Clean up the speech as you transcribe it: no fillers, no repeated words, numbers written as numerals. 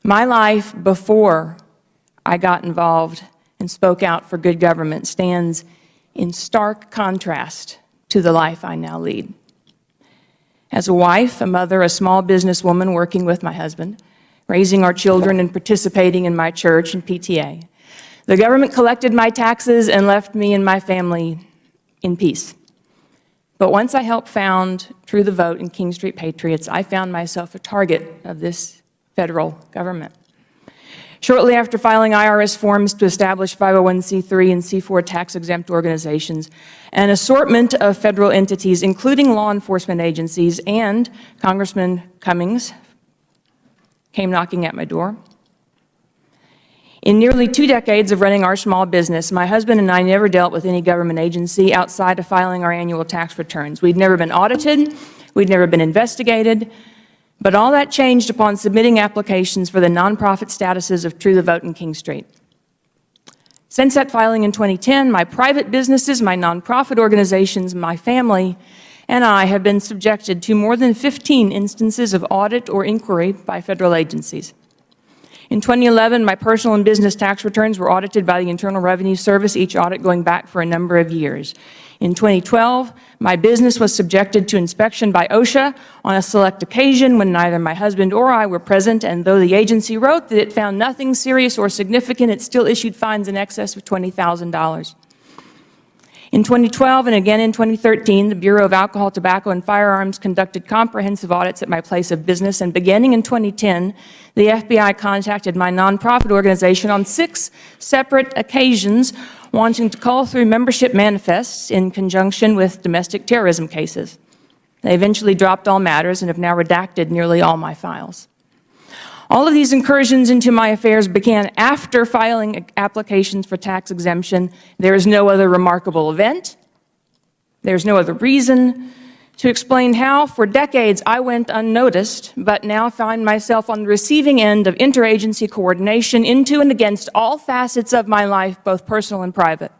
My life before I got involved and spoke out for good government stands in stark contrast to the life I now lead. As a wife, a mother, a small businesswoman working with my husband, raising our children and participating in my church and PTA, the government collected my taxes and left me and my family in peace. But once I helped found True the Vote and King Street Patriots, I found myself a target of this federal government. Shortly after filing IRS forms to establish 501c3 and C4 tax-exempt organizations, an assortment of federal entities, including law enforcement agencies, and Congressman Cummings came knocking at my door. In nearly 2 decades of running our small business, my husband and I never dealt with any government agency outside of filing our annual tax returns. We'd never been audited, we'd never been investigated, but all that changed upon submitting applications for the nonprofit statuses of True the Vote and King Street. Since that filing in 2010, my private businesses, my nonprofit organizations, my family, and I have been subjected to more than 15 instances of audit or inquiry by federal agencies. In 2011, my personal and business tax returns were audited by the Internal Revenue Service, each audit going back for a number of years. In 2012, my business was subjected to inspection by OSHA on a select occasion when neither my husband or I were present, and though the agency wrote that it found nothing serious or significant, it still issued fines in excess of $20,000. In 2012 and again in 2013, the Bureau of Alcohol, Tobacco, and Firearms conducted comprehensive audits at my place of business, and beginning in 2010, the FBI contacted my nonprofit organization on 6 separate occasions wanting to call through membership manifests in conjunction with domestic terrorism cases. They eventually dropped all matters and have now redacted nearly all my files. All of these incursions into my affairs began after filing applications for tax exemption. There is no other remarkable event. There's no other reason to explain how, for decades, I went unnoticed, but now find myself on the receiving end of interagency coordination into and against all facets of my life, both personal and private.